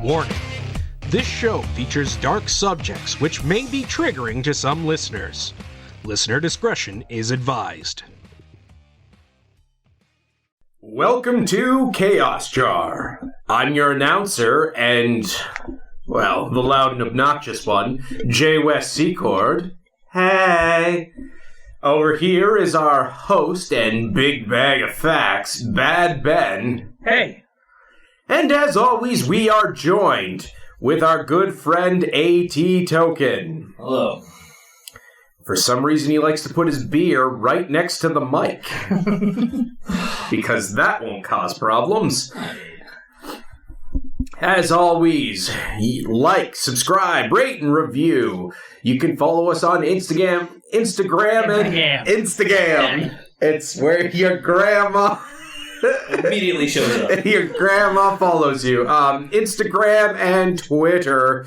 Warning. This show features dark subjects which may be triggering to some listeners. Listener discretion is advised. Welcome to Chaos Jar. I'm your announcer and, well, the loud and obnoxious one, J Wes Secord. Hey! Over here is our host and big bag of facts, Bad Ben. Hey! And as always, we are joined with our good friend A.T. Token. Hello. For some reason, he likes to put his beer right next to the mic. Because that won't cause problems. As always, like, subscribe, rate, and review. You can follow us on Instagram. It's where your grandma immediately shows up. Your grandma follows you. Instagram and Twitter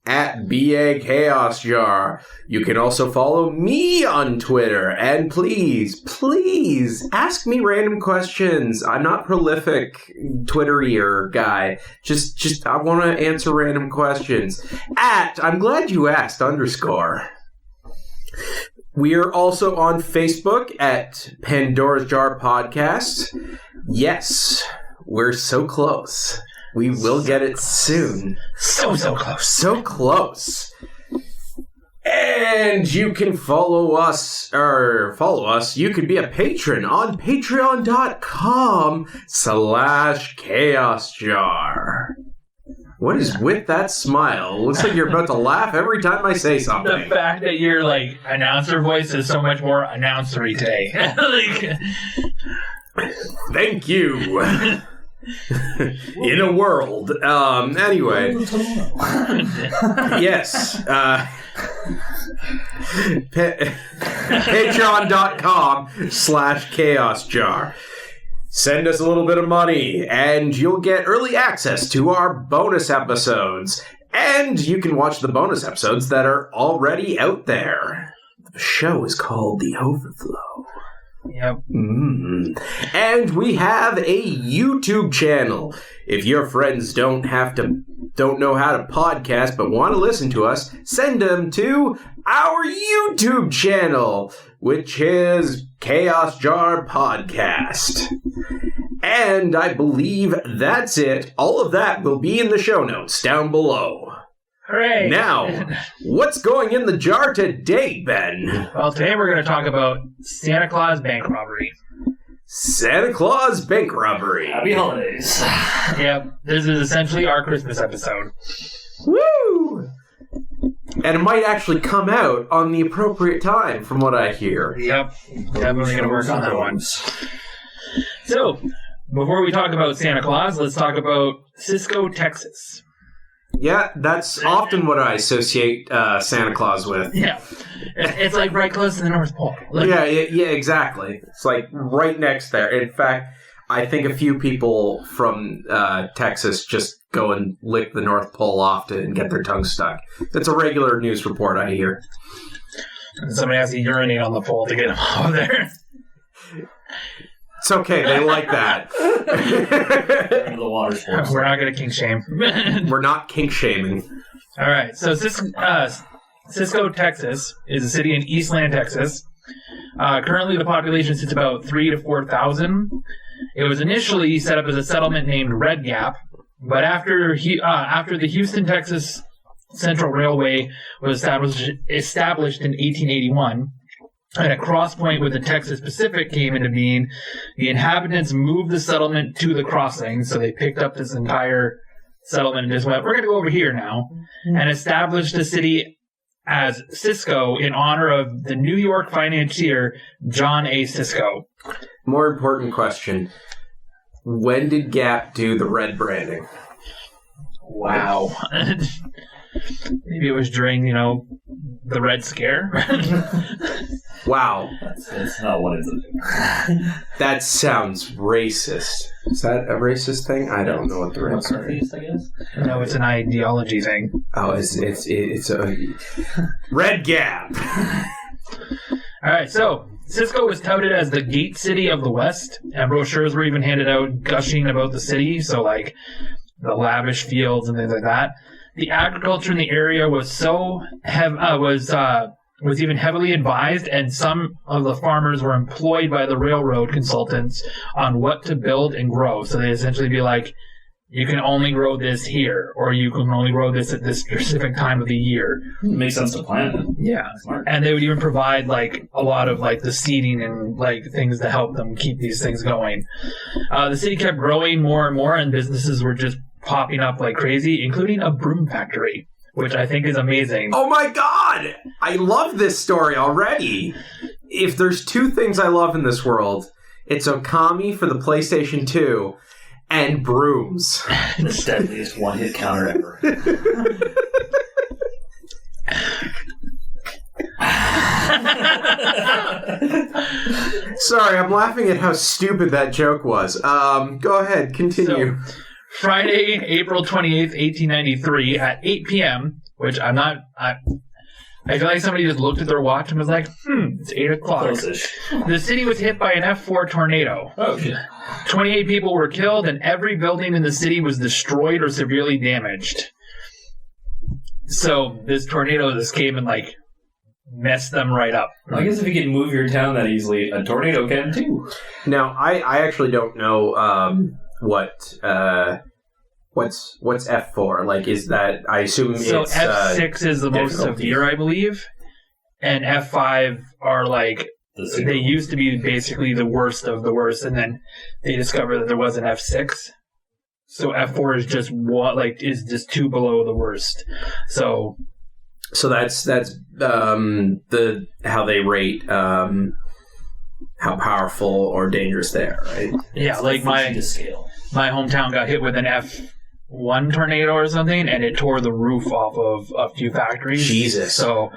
at BA Chaos Jar. You can also follow me on Twitter. And please ask me random questions. I'm not prolific Twitterier guy. Just I want to answer random questions. I'm glad you asked _ We are also on Facebook at Pandora's Jar Podcast. Yes, we're so close. We will get it soon. So close. So close. And you can follow us. You can be a patron on patreon.com/chaosjar. What is with that smile? It looks like you're about to laugh every time I say something. The fact that your announcer voice is so much more announcery today. Thank you. In a world. Anyway. Yes. Patreon.com/chaosjar. Send us a little bit of money, and you'll get early access to our bonus episodes. And you can watch the bonus episodes that are already out there. The show is called The Overflow. Yep. And we have a YouTube channel. If your friends don't know how to podcast but want to listen to us, send them to our YouTube channel, which is Chaos Jar Podcast. And I believe that's it. All of that will be in the show notes down below. Hooray! Now, what's going in the jar today, Ben? Well, today we're going to talk about Santa Claus bank robbery. Santa Claus bank robbery. Happy holidays. Yep, this is essentially our Christmas episode. Woo! And it might actually come out on the appropriate time, from what I hear. Yep, definitely going to work on that one. So, before we talk about Santa Claus, let's talk about Cisco, Texas. Yeah, that's often what I associate Santa Claus with. Yeah, it's like right close to the North Pole. Yeah, exactly. It's like right next there. In fact, I think a few people from Texas just go and lick the North Pole off and get their tongue stuck. That's a regular news report I hear. And somebody has to urinate on the pole to get them off there. It's okay. They like that. The water sports. We're not going to kink shame. We're not kink shaming. All right. So Cisco, Texas is a city in Eastland, Texas. Currently, the population sits about 3,000 to 4,000. It was initially set up as a settlement named Red Gap, but after the Houston, Texas Central Railway was established in 1881, and a cross point with the Texas Pacific came into being, the inhabitants moved the settlement to the crossing, so they picked up this entire settlement and just went, we're going to go over here now, and established a city as Cisco in honor of the New York financier John A. Cisco. More important question. When did Gap do the red branding? Wow. Maybe it was during, the Red Scare. Wow. That's not what it's. That sounds racist. Is that a racist thing? I don't know what the Red Scare is. I guess. No, it's an ideology thing. Oh, it's a Red Gap. All right, so Cisco was touted as the gate city of the West, and brochures were even handed out gushing about the city. So, the lavish fields and things like that. The agriculture in the area was was even heavily advised, and some of the farmers were employed by the railroad consultants on what to build and grow. So they essentially be like, you can only grow this here, or you can only grow this at this specific time of the year. Makes sense to plan it. Yeah. Smart. And they would even provide like a lot of like the seeding and like things to help them keep these things going. The city kept growing more and more, and businesses were just popping up like crazy, including a broom factory, which I think is amazing. Oh my god! I love this story already. If there's two things I love in this world, it's Okami for the PlayStation 2 and brooms. The deadliest one-hit counter ever. Sorry, I'm laughing at how stupid that joke was. Go ahead, continue. So, Friday, April 28th, 1893 at 8 p.m., which I feel like somebody just looked at their watch and was like, it's 8 o'clock. Close-ish. The city was hit by an F4 tornado. Oh, shit. 28 people were killed, and every building in the city was destroyed or severely damaged. So this tornado just came and like messed them right up. I guess if you can move your town that easily, a tornado can too. Now, I actually don't know what's F4? Like, is that, I assume So it's... F6 is the most difficulty. severe, I believe, and F5 are like, they used to be basically the worst of the worst, and then they discovered that there was an F6. So F4 is just is just two below the worst. So that's the how they rate how powerful or dangerous they are, right? yeah, like my hometown got hit with an F1 tornado or something, and it tore the roof off of a few factories. Jesus. So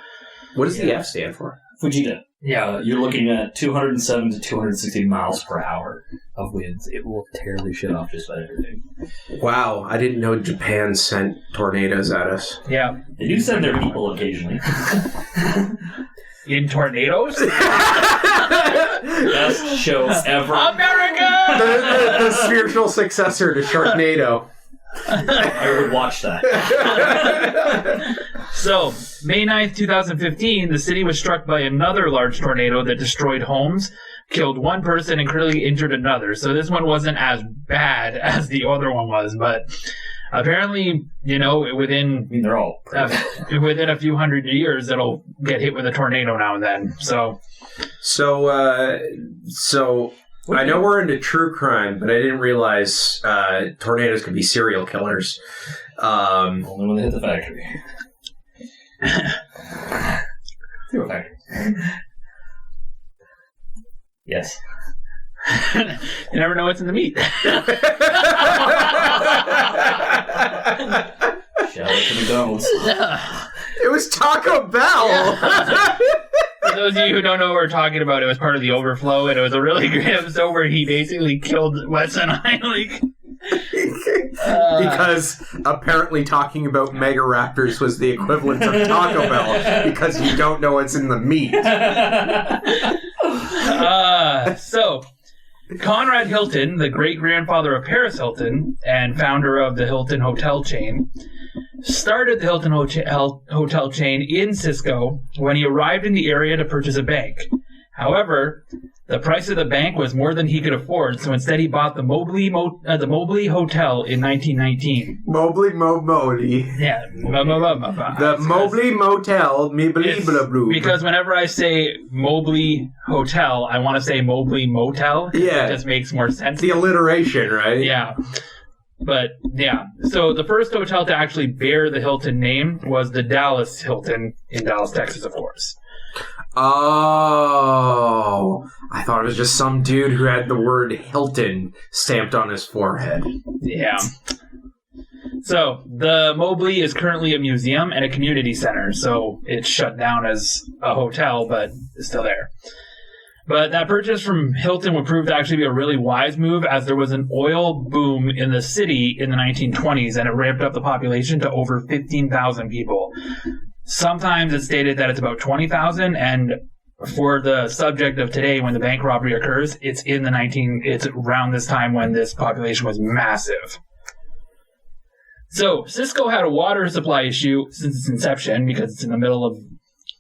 What does the F stand for? Fujita. yeah, You're looking at 207 to 260 miles per hour of winds. It will tear the shit off just about everything. Wow, I didn't know Japan sent tornadoes at us. yeah. They do send their people occasionally. In tornadoes? Best show ever. America! The spiritual successor to Sharknado. I would watch that. So, May 9th, 2015, the city was struck by another large tornado that destroyed homes, killed one person, and critically injured another. So this one wasn't as bad as the other one was, but apparently, within They're all within a few hundred years, it'll get hit with a tornado now and then. So I know we're into true crime, but I didn't realize tornadoes could be serial killers. only when they hit the factory. Through a factory. Yes. You never know what's in the meat. Shout out to McDonald's. It was Taco Bell! For those of you who don't know what we're talking about, it was part of The Overflow, and it was a really great episode where he basically killed Wes and I. Because apparently talking about Mega Raptors was the equivalent of Taco Bell, because you don't know what's in the meat. So, Conrad Hilton, the great-grandfather of Paris Hilton and founder of the Hilton hotel chain, started the Hilton hotel chain in Cisco when he arrived in the area to purchase a bank. However, the price of the bank was more than he could afford, so instead he bought the Mobley Hotel in 1919. Mobley. Yeah. The Mobley Motel. Because whenever I say Mobley Hotel, I want to say Mobley Motel. Yeah. It just makes more sense. The alliteration, right? Yeah. But, yeah. So the first hotel to actually bear the Hilton name was the Dallas Hilton in Dallas, Texas, of course. Oh, I thought it was just some dude who had the word Hilton stamped on his forehead. Yeah. So, the Mobley is currently a museum and a community center, so it's shut down as a hotel, but it's still there. But that purchase from Hilton would prove to actually be a really wise move, as there was an oil boom in the city in the 1920s, and it ramped up the population to over 15,000 people. Sometimes it's stated that it's about 20,000, and for the subject of today, when the bank robbery occurs, it's around this time when this population was massive. So, Cisco had a water supply issue since its inception because it's in the middle of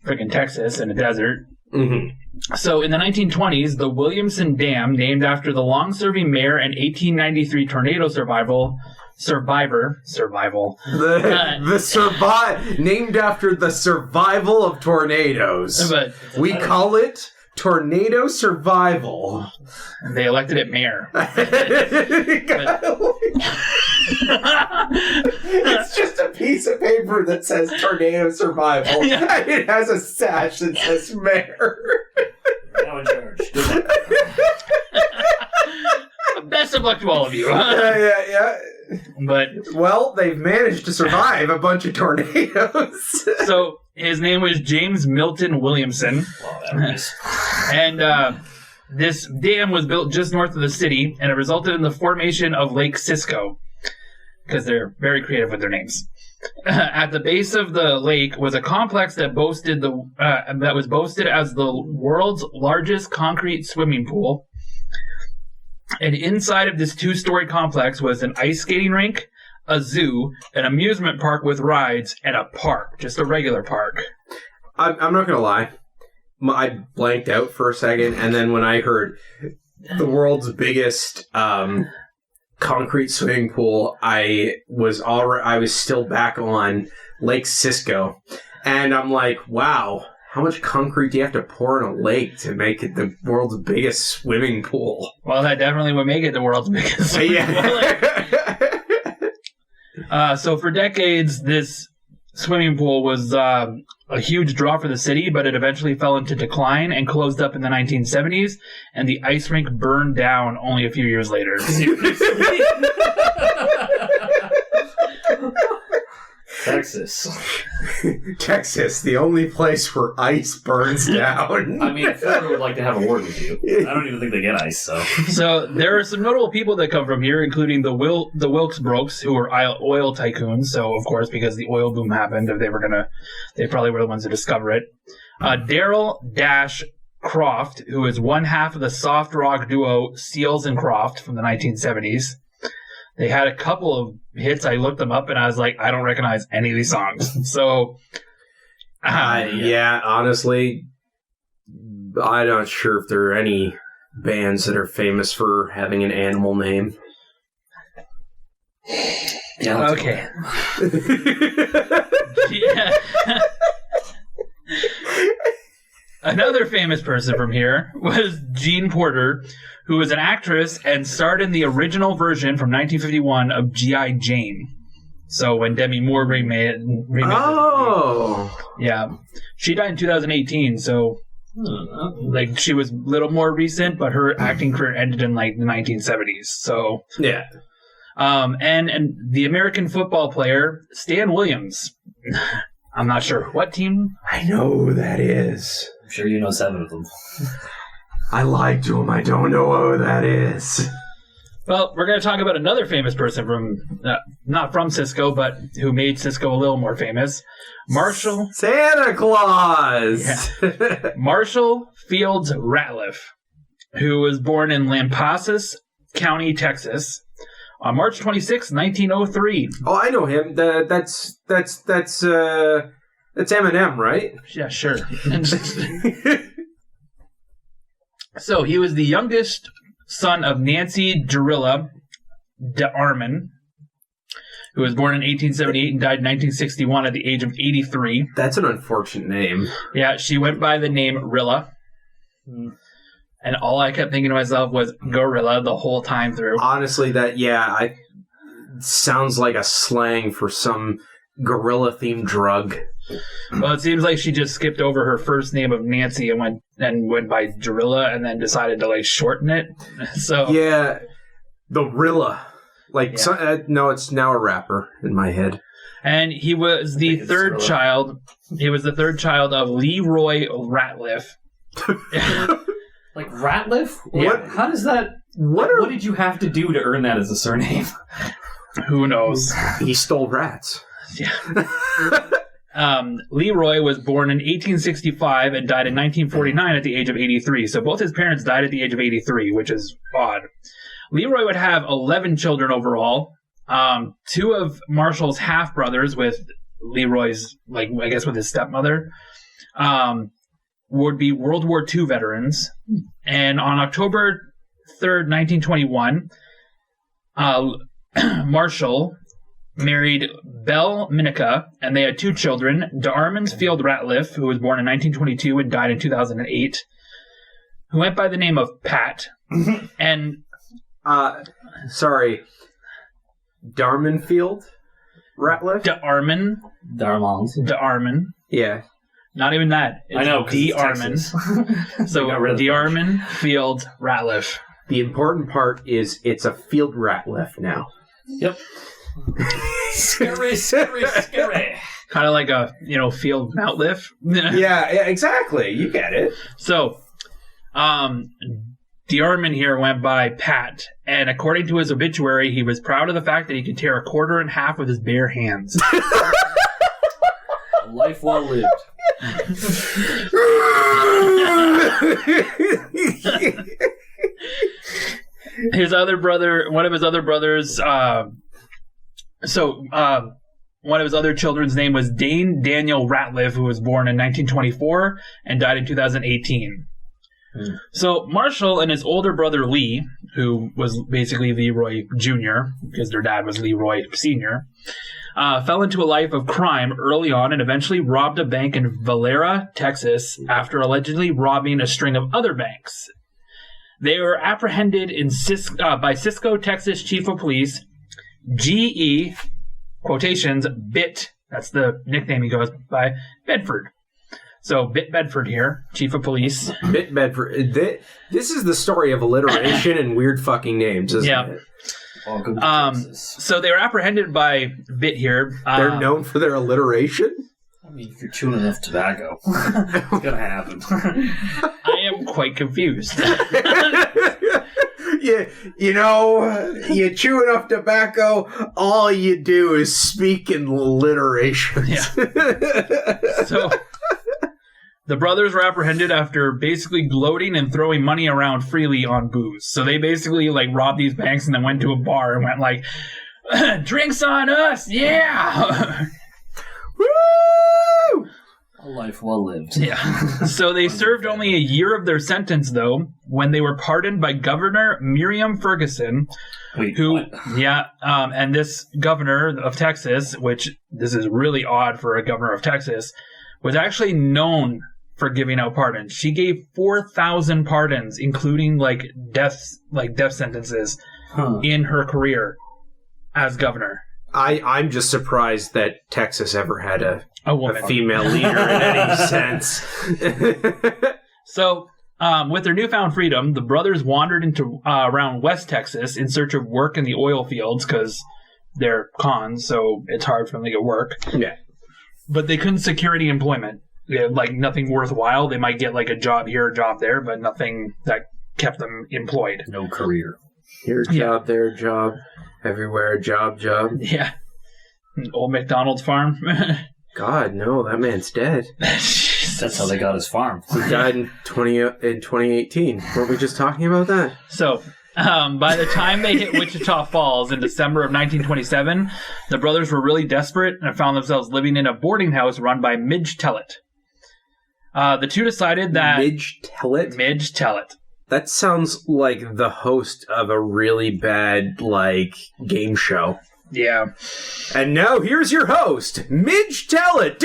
freaking Texas in a desert. Mm-hmm. So, in the 1920s, the Williamson Dam, named after the long-serving mayor and 1893 tornado survival, named after the survival of tornadoes. But we call it tornado survival. They elected it mayor. It's just a piece of paper that says tornado survival. Yeah. And it has a sash that says mayor. Now in charge. Best of luck to all of you. Yeah. But well, they've managed to survive a bunch of tornadoes. So his name was James Milton Williamson. And this dam was built just north of the city, and it resulted in the formation of Lake Cisco, because they're very creative with their names. At the base of the lake was a complex that was boasted as the world's largest concrete swimming pool. And inside of this 2-story complex was an ice skating rink, a zoo, an amusement park with rides, and a park, just a regular park. I'm not going to lie. I blanked out for a second, and then when I heard the world's biggest concrete swimming pool, I was still back on Lake Cisco, and I'm like, wow, how much concrete do you have to pour in a lake to make it the world's biggest swimming pool? Well, that definitely would make it the world's biggest swimming pool. So for decades, this swimming pool was a huge draw for the city, but it eventually fell into decline and closed up in the 1970s, and the ice rink burned down only a few years later. Texas, the only place where ice burns down. I mean, Florida would like to have a word with you. I don't even think they get ice, so. So there are some notable people that come from here, including the Wilkes-Brooks, who were oil tycoons. So, of course, because the oil boom happened, if they probably were the ones to discover it. Daryl Dash Croft, who is one half of the soft rock duo Seals and Croft from the 1970s. They had a couple of hits. I looked them up, and I was like, I don't recognize any of these songs. So, yeah, honestly, I'm not sure if there are any bands that are famous for having an animal name. Yeah. Okay. Yeah. Another famous person from here was Jean Porter, who was an actress and starred in the original version from 1951 of G.I. Jane. So when Demi Moore remade yeah. She died in 2018, so like she was a little more recent, but her acting career ended in like the 1970s. So yeah. And the American football player Stan Williams. I'm not sure what team. I know who that is. I'm sure you know 7 of them. I lied to him. I don't know who that is. Well, we're going to talk about another famous person from, not from Cisco, but who made Cisco a little more famous. Marshall. Santa Claus! Yeah. Marshall Fields Ratliff, who was born in Lampasas County, Texas, on March 26, 1903. Oh, I know him. That's Eminem, right? Yeah, sure. So he was the youngest son of Nancy Jarilla DeArmond, who was born in 1878 and died in 1961 at the age of 83. That's an unfortunate name. Yeah, she went by the name Rilla. And all I kept thinking to myself was gorilla the whole time through. Honestly, sounds like a slang for some gorilla-themed drug. Well, it seems like she just skipped over her first name of Nancy and went by Jarilla and then decided to like shorten it. So yeah, the Rilla. Like no, it's now a rapper in my head. And he was the third child. He was the third child of Leroy Ratliff. Like Ratliff? Yeah. How does that? What did you have to do to earn that as a surname? Who knows? He stole rats. Yeah. Leroy was born in 1865 and died in 1949 at the age of 83. So both his parents died at the age of 83, which is odd. Leroy would have 11 children overall, Two of Marshall's half brothers with Leroy's, like, I guess with his stepmother, would be World War II veterans. And on October 3rd, 1921, Marshall married Belle Minica, and they had two children, D'Armansfield Ratliff, who was born in 1922 and died in 2008, who went by the name of Pat. And sorry, Darmanfield Ratliff? D'Arman. Yeah. Not even that. It's I know, D'Arman. So D'Armanfield Ratliff. The important part is it's a field Ratliff now. Yep. Scary. Kind of like a, field outliff. yeah, exactly. You get it. So, D'Arman here went by Pat, and according to his obituary, he was proud of the fact that he could tear a quarter in half with his bare hands. A life well lived. One of his other brothers, one of his other children's name was Dane Daniel Ratliff, who was born in 1924 and died in 2018. So Marshall and his older brother Lee, who was basically Leroy Jr., because their dad was Leroy Sr., fell into a life of crime early on and eventually robbed a bank in Valera, Texas, after allegedly robbing a string of other banks. They were apprehended by Cisco Texas Chief of Police G.E. quotations Bit. That's the nickname he goes by. Bedford. So Bit Bedford here, Chief of Police. Bit Bedford. This is the story of alliteration and weird fucking names, isn't it? Welcome to Texas. So they were apprehended by Bit here. They're known for their alliteration? I mean, if you're chewing enough tobacco, it's gonna happen. I am quite confused. Yeah, you chew enough tobacco, all you do is speak in alliteration. Yeah. So the brothers were apprehended after basically gloating and throwing money around freely on booze. So they basically robbed these banks and then went to a bar and went like, "Drinks on us, yeah!" Woo! A life well lived. Yeah. So they served only a year of their sentence, though, when they were pardoned by Governor Miriam Ferguson. Wait, who? what? Yeah. And this governor of Texas, which this is really odd for a governor of Texas, was actually known for giving out pardons. She gave 4,000 pardons, including death sentences, in her career as governor. I'm just surprised that Texas ever had a woman. A female leader in any sense. So, with their newfound freedom, the brothers wandered into around West Texas in search of work in the oil fields because they're cons, so it's hard for them to get work. Yeah. But they couldn't secure any employment. They had, nothing worthwhile. They might get a job here, a job there, but nothing that kept them employed. No career. Here, job, there, job. Everywhere, job. Yeah. Old McDonald's farm. God, no, that man's dead. That's how they got his farm. He died in 2018. Weren't we just talking about that? So, by the time they hit Wichita Falls in December of 1927, the brothers were really desperate and found themselves living in a boarding house run by Midge Tellett. The two decided that... Midge Tellett? Midge Tellett. That sounds like the host of a really bad, game show. Yeah. And now here's your host, Midge Tellett.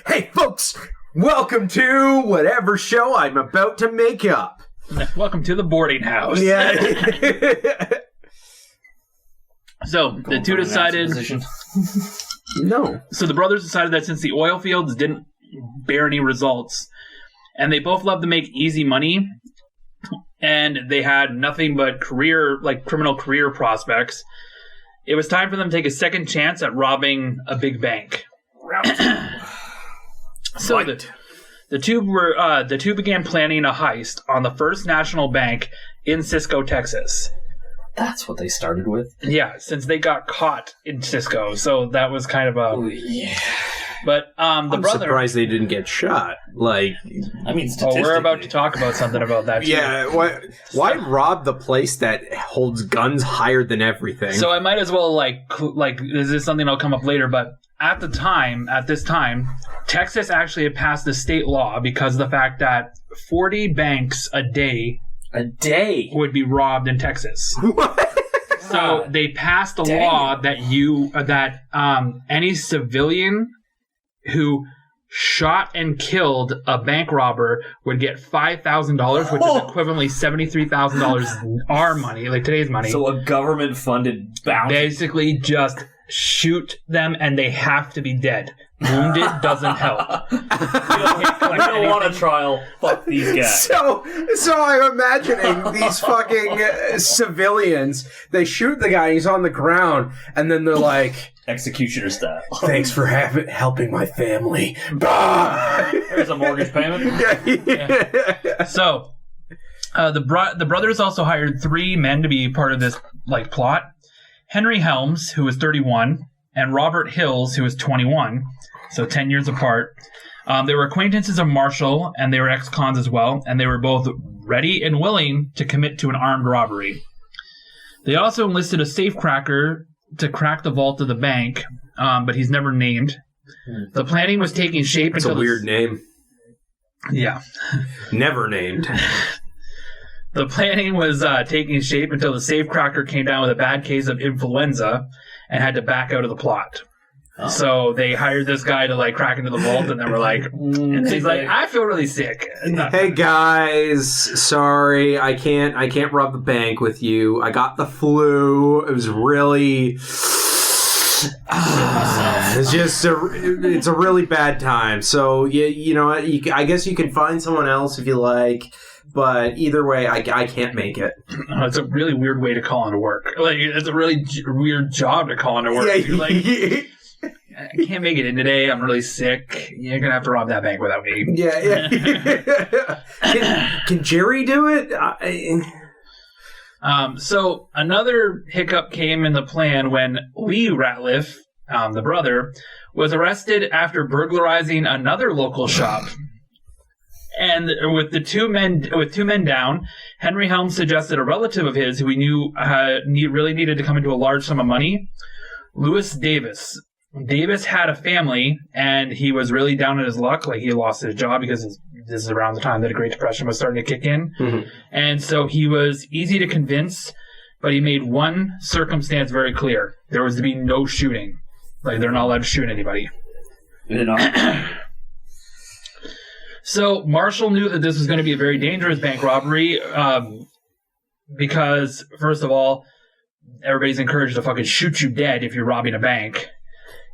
Hey, folks, welcome to whatever show I'm about to make up. Welcome to the boarding house. Yeah. So, the two decided... No. So the brothers decided that since the oil fields didn't bear any results, and they both loved to make easy money, and they had nothing but criminal career prospects, it was time for them to take a second chance at robbing a big bank. So Right. the two began planning a heist on the First National Bank in Cisco, Texas. That's what they started with? Yeah, since they got caught in Cisco, so that was kind of a... Oh, yeah. But the I'm brother. surprised they didn't get shot. Like, I mean, we're about to talk about something about that. Too. yeah. Why rob the place that holds guns higher than everything? So I might as well like this is something that'll come up later, but at this time, Texas actually had passed the state law because of the fact that 40 banks a day would be robbed in Texas. What? So they passed a law that any civilian who shot and killed a bank robber would get $5,000, which is equivalently $73,000 our money, like today's money. So a government-funded bounty. Basically, just shoot them and they have to be dead. Wounded doesnesn't help. We don't want a trial. Fuck these guys. So I'm imagining these fucking civilians. They shoot the guy. He's on the ground, and then they're like, executioner style. "Thanks for helping my family." Bah! There's a mortgage payment. Yeah. So the brothers also hired 3 men to be part of this like plot. Henry Helms, who was 31, and Robert Hills, who was 21, so 10 years apart. They were acquaintances of Marshall, and they were ex-cons as well, and they were both ready and willing to commit to an armed robbery. They also enlisted a safecracker to crack the vault of the bank, but he's never named. The planning was taking shape That's until... a weird name. Yeah. Never named. The planning was taking shape until the safecracker came down with a bad case of influenza and had to back out of the plot. Oh. So they hired this guy to like crack into the vault, and then we're like, and he's like, I feel really sick. Hey guys, sorry, I can't rob the bank with you. I got the flu. It was really, it's a really bad time. So you know, I guess you can find someone else if you like. But either way, I can't make it. It's a really weird way to call into work. Like, it's a really weird job to call into work. Yeah, You're like, I can't make it in today. I'm really sick. You're going to have to rob that bank without me. Yeah. Can Jerry do it? So another hiccup came in the plan when Lee Ratliff, the brother, was arrested after burglarizing another local shop. And with two men down, Henry Helms suggested a relative of his who he knew really needed to come into a large sum of money, Louis Davis. Davis had a family, and he was really down on his luck. Like, he lost his job because this is around the time that the Great Depression was starting to kick in. Mm-hmm. And so he was easy to convince, but he made one circumstance very clear. There was to be no shooting. Like, they're not allowed to shoot anybody. They're not. So Marshall knew that this was going to be a very dangerous bank robbery because, first of all, everybody's encouraged to fucking shoot you dead if you're robbing a bank.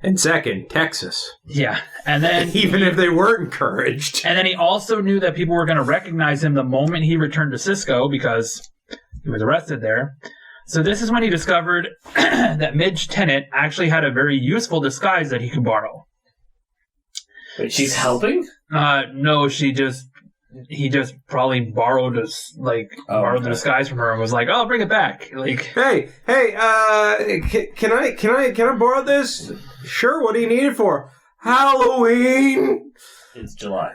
And second, Texas. Yeah. And then even if they weren't encouraged. And then he also knew that people were going to recognize him the moment he returned to Cisco because he was arrested there. So this is when he discovered that Midge Tennant actually had a very useful disguise that he could borrow. Wait, she's helping? No, he just probably borrowed the disguise from her and was like, "Oh, I'll bring it back." Like, hey, can I borrow this? Sure. What do you need it for? Halloween. It's July.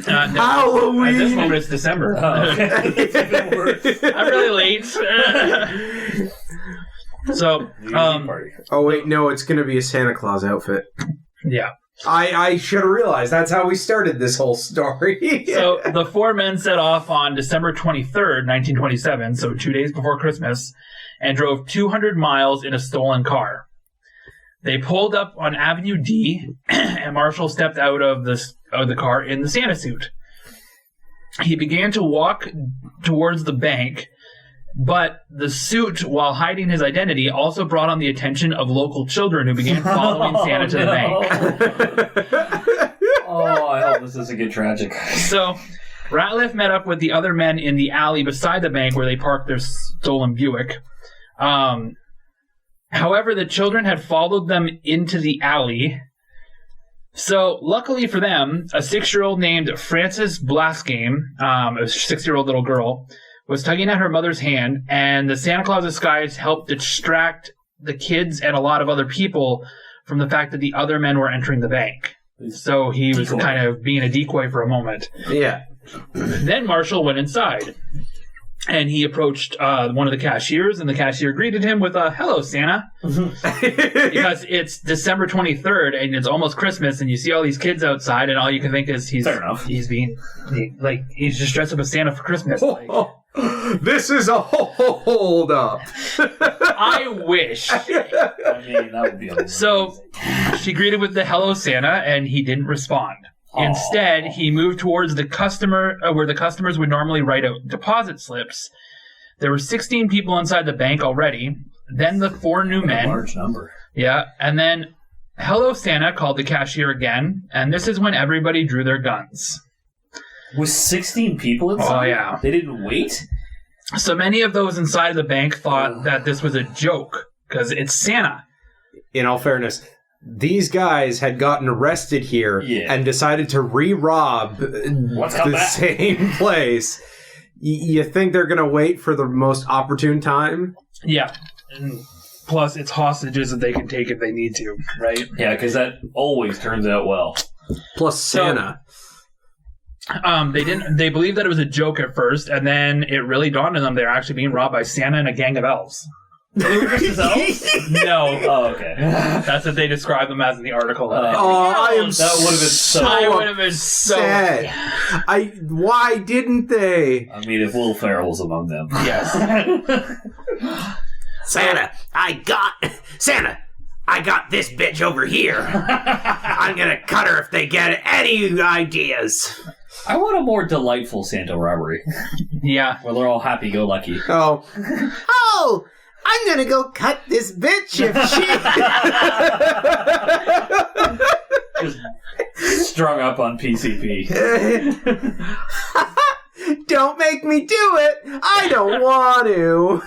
No, Halloween. At this moment, it's December. Oh, okay. It's even worse. I'm really late. So, oh wait, no, it's gonna be a Santa Claus outfit. Yeah. I should have realized that's how we started this whole story. So the 4 men set off on December 23rd, 1927, so 2 days before Christmas, and drove 200 miles in a stolen car. They pulled up on Avenue D, and Marshall stepped out of the car in the Santa suit. He began to walk towards the bank, but the suit, while hiding his identity, also brought on the attention of local children who began following Santa to the bank. Oh, I hope this doesn't get tragic. So, Ratliff met up with the other men in the alley beside the bank where they parked their stolen Buick. However, the children had followed them into the alley. So, luckily for them, a 6-year-old named Frances Blaskame, a 6-year-old little girl, was tugging at her mother's hand, and the Santa Claus disguise helped distract the kids and a lot of other people from the fact that the other men were entering the bank. So he was kind of being a decoy for a moment. Yeah. Then Marshall went inside, and he approached one of the cashiers, and the cashier greeted him with a "Hello, Santa," because it's December 23rd, and it's almost Christmas, and you see all these kids outside, and all you can think is he's just dressed up as Santa for Christmas. This is a hold up. I wish. I mean, that would be amazing. So she greeted with the "Hello, Santa," and he didn't respond. Instead, he moved towards the customer, where the customers would normally write out deposit slips. There were 16 people inside the bank already. Then the 4 new men. A large number. Yeah, and then "Hello, Santa" called the cashier again, and this is when everybody drew their guns. With 16 people inside? Oh, yeah. They didn't wait? So many of those inside the bank thought that this was a joke, because it's Santa. In all fairness, these guys had gotten arrested here and decided to re-rob the same place. You think they're going to wait for the most opportune time? Yeah. And plus, it's hostages that they can take if they need to, right? Yeah, because that always turns out well. Plus Santa. They believed that it was a joke at first, and then it really dawned on them they're actually being robbed by Santa and a gang of elves. Versus elves? No. Oh, okay. That's what they describe them as in the article. I am that would have been so I would have been so sad. Why didn't they? I mean, if Will Ferrell was among them. Yes. Santa, I got this bitch over here. I'm gonna cut her if they get any ideas. I want a more delightful Santa robbery. Yeah. Where they're all happy-go-lucky. Oh, I'm gonna go cut this bitch if she... Just strung up on PCP. Don't make me do it. I don't want to.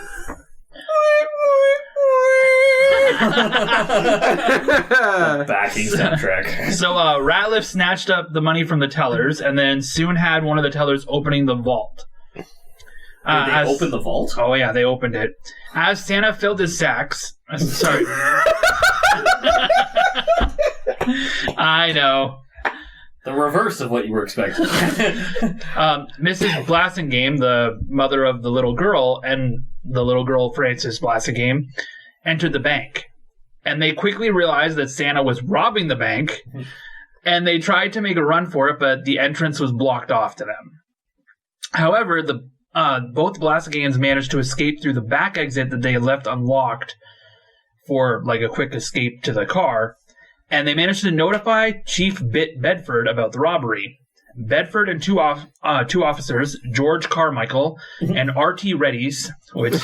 Backing soundtrack. So Ratliff snatched up the money from the tellers and then soon had one of the tellers opening the vault. Did they open the vault? Oh, yeah, they opened it. As Santa filled his sacks... Sorry. I know. The reverse of what you were expecting. Mrs. Blassingame, the mother of the little girl, and the little girl Frances Blassingame, entered the bank. And they quickly realized that Santa was robbing the bank, and they tried to make a run for it, but the entrance was blocked off to them. However, both Blassingames managed to escape through the back exit that they had left unlocked for like a quick escape to the car, and they managed to notify Chief Bedford about the robbery. Bedford and two officers, George Carmichael and R.T. Reddies, which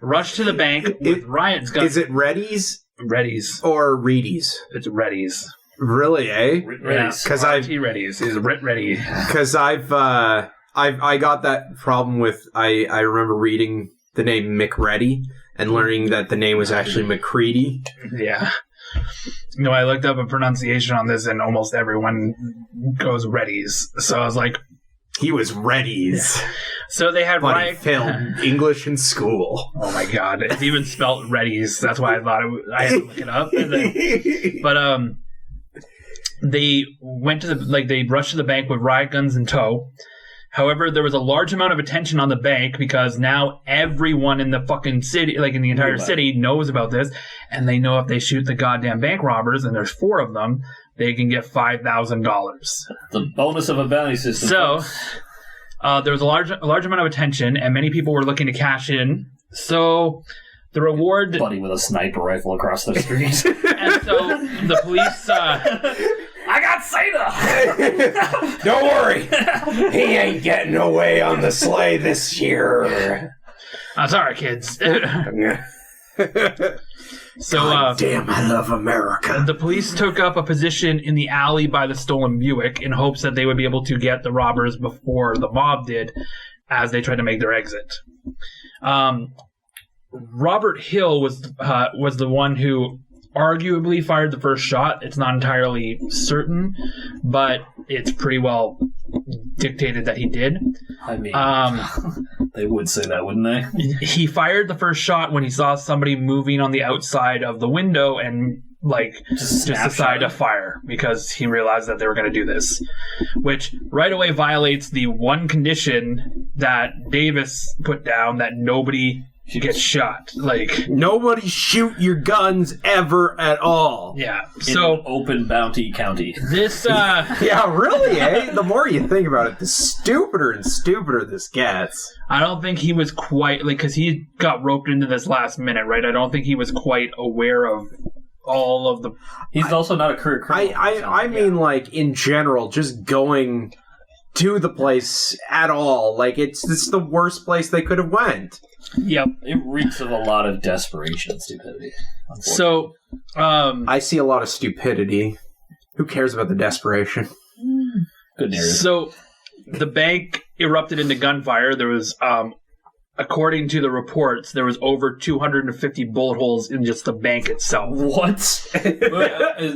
rushed to the bank with riot guns. Is it Reddies? Reddies. Or Reedies? It's Reddies. Really, eh? Reddies. Because R.T. Reddies is Rit Reddy. Because I got that problem with I remember reading the name McReady and learning that the name was actually McCready. Yeah. No, I looked up a pronunciation on this, and almost everyone goes Reddies. So I was like, he was Reddies. Yeah. So they had riot film English in school. Oh my god, it's even spelled Reddies. That's why I thought I had to look it up. But they went to they rushed to the bank with riot guns in tow. However, there was a large amount of attention on the bank because now everyone in the fucking city, like in the entire city, knows about this, and they know if they shoot the goddamn bank robbers, and there's 4 of them, they can get $5,000. The bonus of a bounty system. So there was a large amount of attention, and many people were looking to cash in. So the reward, buddy with a sniper rifle across the street, and so the police. I got Santa! Don't worry. He ain't getting away on the sleigh this year. That's all right, kids. So, God damn, I love America. The police took up a position in the alley by the stolen Buick in hopes that they would be able to get the robbers before the mob did as they tried to make their exit. Robert Hill was the one who arguably fired the first shot. It's not entirely certain, but it's pretty well dictated that he did. I mean, they would say that, wouldn't they? He fired the first shot when he saw somebody moving on the outside of the window and just decided to fire because he realized that they were going to do this, which right away violates the one condition that Davis put down, that nobody gets shot. Nobody shoot your guns ever at all. Yeah. So in open bounty county. This yeah, really, eh? The more you think about it, the stupider and stupider this gets. I don't think he was quite because he got roped into this last minute, right? I don't think he was quite aware of all of the. He's also not a career criminal. I mean, in general, just going to the place at all, it's the worst place they could have went. Yep, it reeks of a lot of desperation and stupidity. So, I see a lot of stupidity. Who cares about the desperation? Good narrative. So, the bank erupted into gunfire. There was, according to the reports, there was over 250 bullet holes in just the bank itself. What?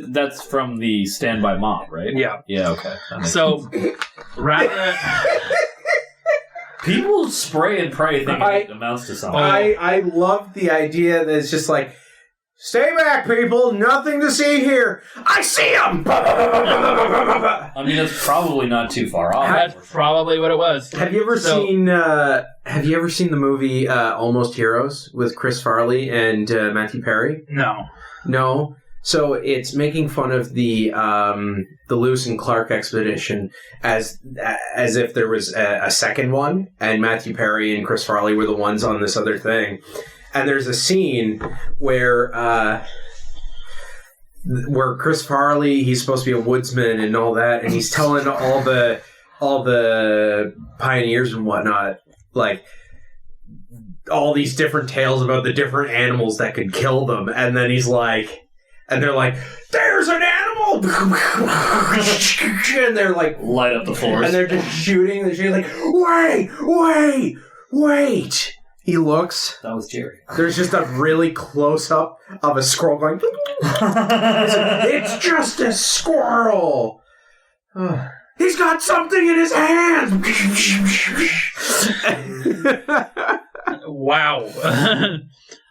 That's from the Standby Mob, right? Yeah. Yeah, okay. So, rather... People spray and pray thinking it amounts to something. I love the idea that it's just stay back, people. Nothing to see here. I see them. I mean, that's probably not too far off. That's probably what it was. Have you ever seen the movie Almost Heroes with Chris Farley and Matthew Perry? No. No. So it's making fun of the Lewis and Clark expedition as if there was a second one, and Matthew Perry and Chris Farley were the ones on this other thing. And there's a scene where Chris Farley, he's supposed to be a woodsman and all that, and he's telling all the pioneers and whatnot, all these different tales about the different animals that could kill them, and then he's and they're there's an animal! And they're light up the forest. And they're just shooting. They're shooting wait! He looks. That was Jerry. There's just a really close-up of a squirrel going, it's just a squirrel! He's got something in his hand! Wow.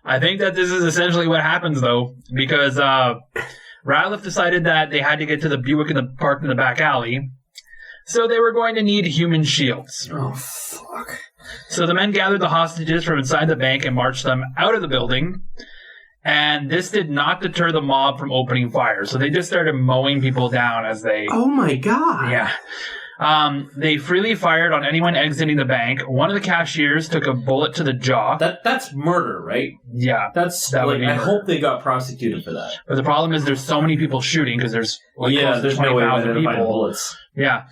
I think that this is essentially what happens, though, because Ratliff decided that they had to get to the Buick parked in the back alley, so they were going to need human shields. Oh, fuck. So the men gathered the hostages from inside the bank and marched them out of the building, and this did not deter the mob from opening fire, so they just started mowing people down as they... Oh, my God. Yeah. They freely fired on anyone exiting the bank. One of the cashiers took a bullet to the jaw. That's murder, right? Yeah. I hope they got prosecuted for that. But the problem is there's so many people shooting because there's there's no way to identify people. Bullets. Yeah.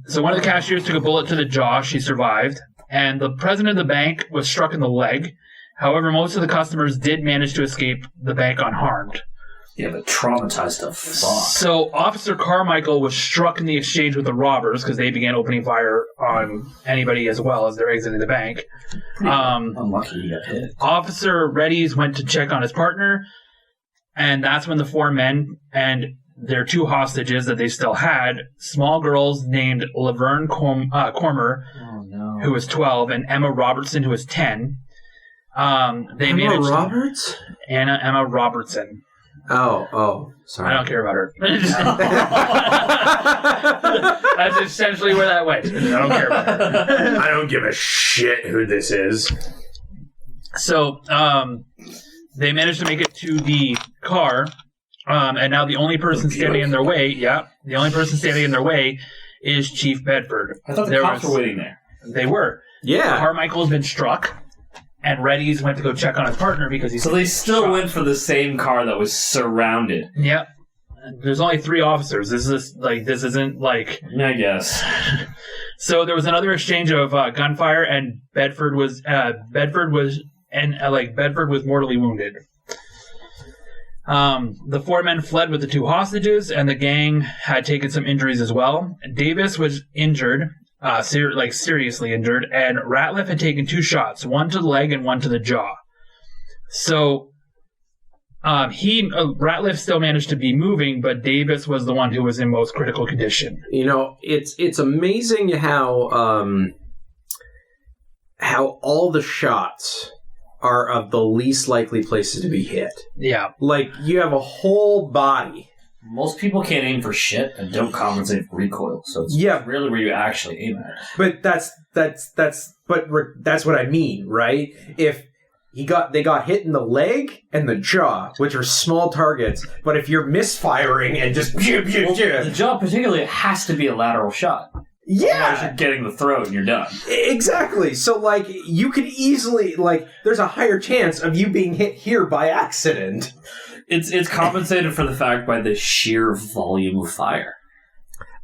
So one of the cashiers took a bullet to the jaw. She survived. And the president of the bank was struck in the leg. However, most of the customers did manage to escape the bank unharmed. Yeah, but traumatized the fuck. So Officer Carmichael was struck in the exchange with the robbers because they began opening fire on anybody as well as they're exiting the bank. Unlucky he got hit. Officer Reddies went to check on his partner, and that's when the four men and their two hostages that they still had, small girls named Laverne Cormer, who was 12, and Emma Robertson, who was 10. Emma Robertson. Oh, sorry. I don't care about her. That's essentially where that went. I don't care about her. I don't give a shit who this is. So, they managed to make it to the car, and now the only person standing in their way, is Chief Bedford. I thought the cops were waiting there. They were. Yeah. Carmichael's been struck. And Reddy's went to go check on his partner because he's... So they still shot. went for the same car that was surrounded. Yep. There's only 3 officers. This isn't like... I guess. So there was another exchange of gunfire, and Bedford was mortally wounded. The 4 men fled with the 2 hostages, and the gang had taken some injuries as well. Davis was injured. Seriously injured, and Ratliff had taken 2 shots, one to the leg and one to the jaw. So, Ratliff still managed to be moving, but Davis was the one who was in most critical condition. You know, it's amazing how all the shots are of the least likely places to be hit. Yeah. Like, you have a whole body. Most people can't aim for shit and don't compensate for recoil, so it's really where you actually aim at. But that's what I mean, right? If they got hit in the leg and the jaw, which are small targets, but if you're misfiring and just the jaw particularly, it has to be a lateral shot. Yeah. Otherwise you're getting the throat and you're done. Exactly. So, like, you could easily, like, there's a higher chance of you being hit here by accident. It's compensated for the fact by the sheer volume of fire.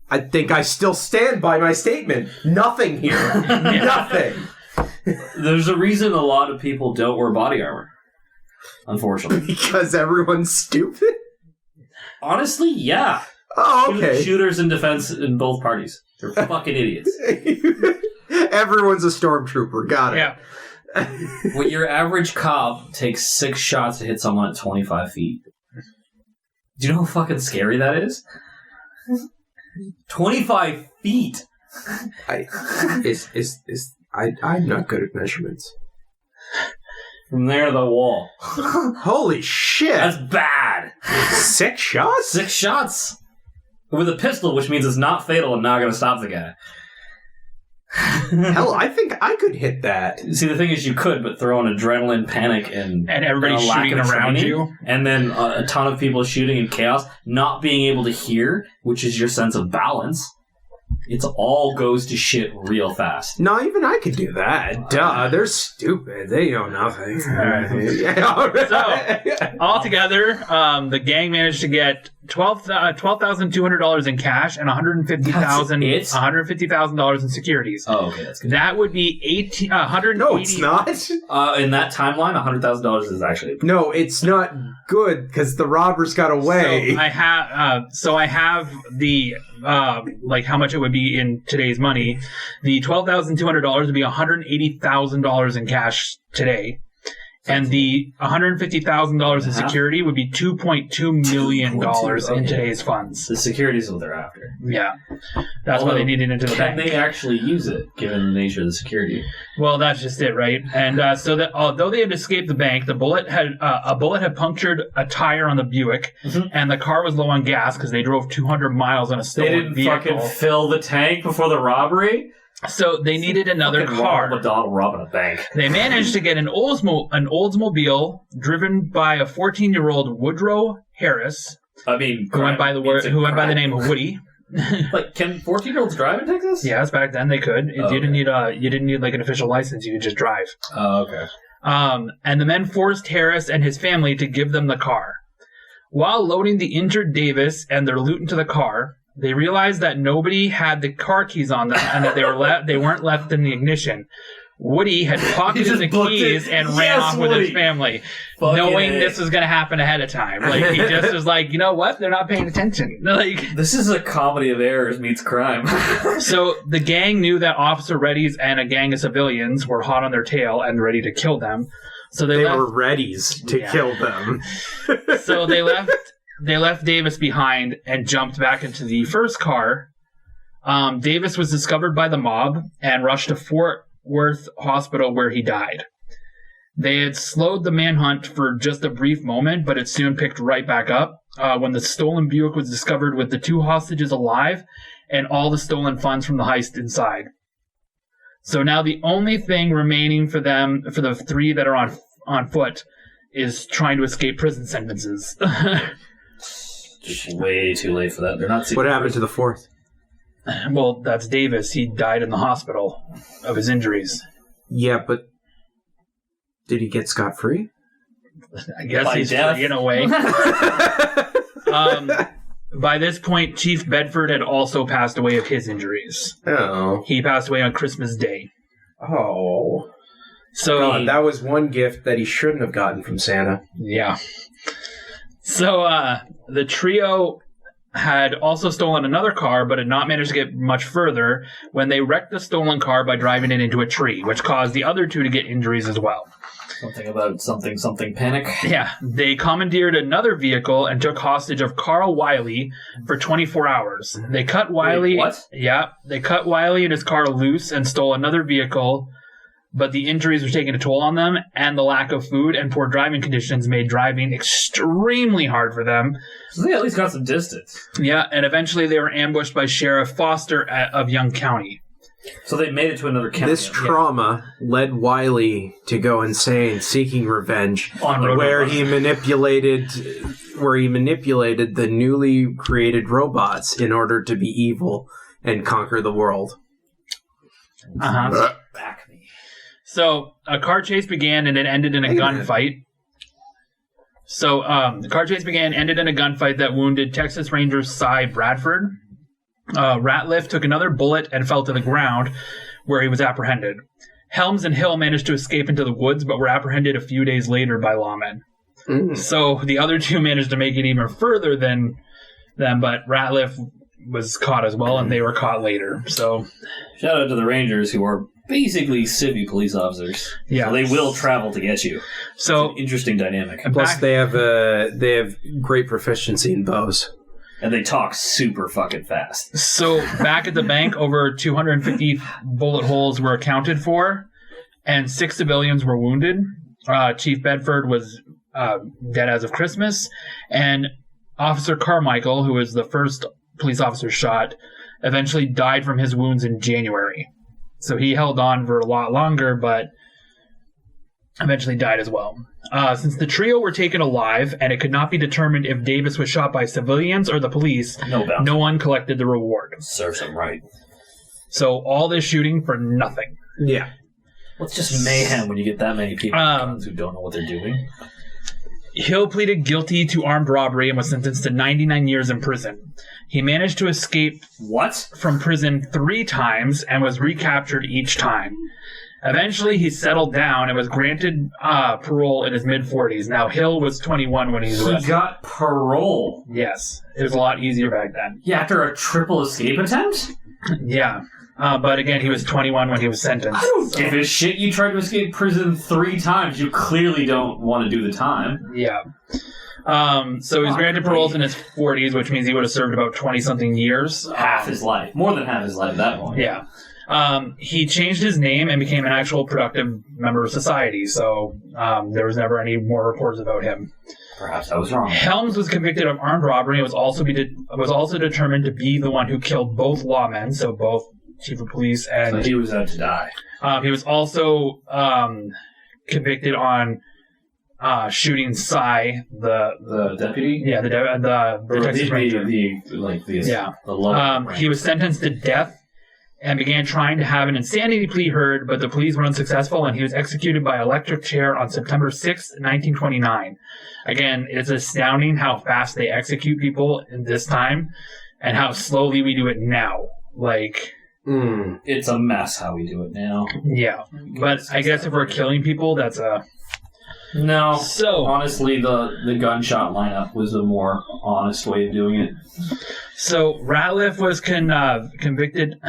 I think I still stand by my statement. Nothing here. Nothing. There's a reason a lot of people don't wear body armor. Unfortunately. Because everyone's stupid? Honestly, yeah. Oh, okay. Shooters in defense in both parties. They're fucking idiots. Everyone's a stormtrooper. Got it. Yeah. When your average cop takes 6 shots to hit someone at 25 feet. Do you know how fucking scary that is? 25 feet! I'm not good at measurements. From there to the wall. Holy shit! That's bad! 6 shots? 6 shots! With a pistol, which means it's not fatal and not going to stop the guy. Hell, I think I could hit that. See, the thing is, you could, but throw in adrenaline, panic, and everybody shooting around you, and then a ton of people shooting in chaos, not being able to hear, which is your sense of balance. It all goes to shit real fast. No, even I could do that. Duh, they're stupid. They know nothing. So, altogether, the gang managed to get $12,200 in cash and $150,000 in securities. Oh, okay, that's good. That would be $180,000. No, it's not. In that timeline, $100,000 is actually... No, it's not good because the robbers got away. So I have the like how much it would be in today's money. The $12,200 would be $180,000 in cash today. And the $150,000 in security would be $2.2 million in today's funds. The security is what they're after. Yeah. That's why they needed into the bank. Can they actually use it, given the nature of the security? Well, that's just it, right? And so that although they had escaped the bank, a bullet had punctured a tire on the Buick, and the car was low on gas because they drove 200 miles on a stolen vehicle. Fucking fill the tank before the robbery? So they needed another car. McDonald robbing a bank. They managed to get an Oldsmobile driven by a 14-year-old Woodrow Harris. I mean, who went by the name of Woody. Like, can 14-year-olds drive in Texas? Yes, back then they could. You didn't need like an official license. You could just drive. Oh, okay. And the men forced Harris and his family to give them the car. While loading the injured Davis and their loot into the car, they realized that nobody had the car keys on them and that they weren't left in the ignition. Woody had pocketed the keys and ran off with his family, knowing this was going to happen ahead of time. Like, he just was like, you know what? They're not paying attention. Like, this is a comedy of errors meets crime. So the gang knew that Officer Reddy's and a gang of civilians were hot on their tail and ready to kill them. So they were readies to kill them. So they left Davis behind and jumped back into the first car. Davis was discovered by the mob and rushed to Fort Worth Hospital where he died. They had slowed the manhunt for just a brief moment, but it soon picked right back up when the stolen Buick was discovered with the 2 hostages alive and all the stolen funds from the heist inside. So now the only thing remaining for the 3 that are on foot, is trying to escape prison sentences. Just way too late for that. They're not. What happened to the 4th? Well, that's Davis. He died in the hospital of his injuries. Yeah, but did he get scot-free? I guess By he's death? free in a way. By this point, Chief Bedford had also passed away of his injuries. Oh. He passed away on Christmas Day. Oh. So God, that was one gift that he shouldn't have gotten from Santa. Yeah. So the trio had also stolen another car, but had not managed to get much further when they wrecked the stolen car by driving it into a tree, which caused the other 2 to get injuries as well. Something about something panic. Yeah, they commandeered another vehicle and took hostage of Carl Wiley for 24 hours. They cut Wiley. Wait, what? Yeah, they cut Wiley and his car loose and stole another vehicle, but the injuries were taking a toll on them, and the lack of food and poor driving conditions made driving extremely hard for them. So they at least got some distance. Yeah, and eventually they were ambushed by Sheriff Foster of Young County. So they made it to another county. This trauma led Wiley to go insane, seeking revenge, where he manipulated the newly created robots in order to be evil and conquer the world. Uh-huh. Back me. So a car chase began and it ended in a gunfight. The car chase ended in a gunfight that wounded Texas Ranger Cy Bradford. Ratliff took another bullet and fell to the ground, where he was apprehended. Helms and Hill managed to escape into the woods, but were apprehended a few days later by lawmen. So the other two managed to make it even further than them, but Ratliff was caught as well, and they were caught later. So, shout out to the Rangers, who are basically civvy police officers. Yeah, so they will travel to get you. So, it's an interesting dynamic. Plus, they have great proficiency in bows. And they talk super fucking fast. So, back at the bank, over 250 bullet holes were accounted for, and 6 civilians were wounded. Chief Bedford was dead as of Christmas, and Officer Carmichael, who was the first police officer shot, eventually died from his wounds in January. So he held on for a lot longer, but eventually died as well. Since the trio were taken alive, and it could not be determined if Davis was shot by civilians or the police, no one collected the reward. Serves him right. So all this shooting for nothing. Yeah. Well, it's just mayhem when you get that many people who don't know what they're doing. Hill pleaded guilty to armed robbery and was sentenced to 99 years in prison. He managed to escape from prison 3 times and was recaptured each time. Eventually, he settled down and was granted parole in his mid-40s. Now, Hill was 21 when he was arrested. He got parole? Yes. It was a lot easier back then. Yeah, after a triple escape attempt? Yeah. But again, he was 21 when he was sentenced. If it's shit you tried to escape prison 3 times, you clearly don't want to do the time. Yeah. So he was granted paroles in his 40s, which means he would have served about 20-something years. Half his life. More than half his life at that point. Yeah. He changed his name and became an actual productive member of society, so there was never any more reports about him. Perhaps I was wrong. Helms was convicted of armed robbery and was also determined to be the one who killed both lawmen, so both chief of police and... So he was out to die. He was also convicted on shooting Cy, the deputy? Yeah, the Texas Ranger. He was sentenced to death and began trying to have an insanity plea heard, but the pleas were unsuccessful, and he was executed by electric chair on September 6, 1929. Again, it's astounding how fast they execute people in this time and how slowly we do it now. It's a mess how we do it now. Yeah, but I guess if we're killing people, that's a... No. So honestly, the gunshot lineup was a more honest way of doing it. So Ratliff was convicted.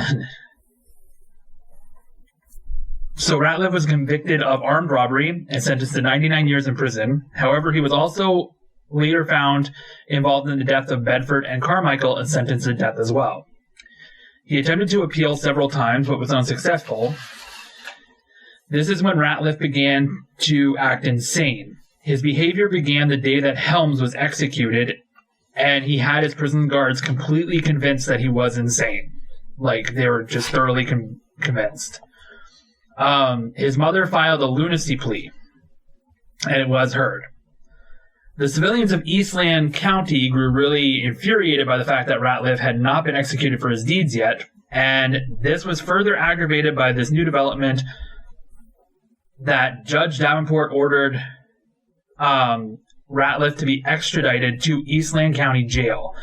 So Ratliff was convicted of armed robbery and sentenced to 99 years in prison. However, he was also later found involved in the death of Bedford and Carmichael and sentenced to death as well. He attempted to appeal several times, but was unsuccessful. This is when Ratliff began to act insane. His behavior began the day that Helms was executed, and he had his prison guards completely convinced that he was insane. They were just thoroughly convinced. His mother filed a lunacy plea, and it was heard. The civilians of Eastland County grew really infuriated by the fact that Ratliff had not been executed for his deeds yet, and this was further aggravated by this new development that Judge Davenport ordered Ratliff to be extradited to Eastland County Jail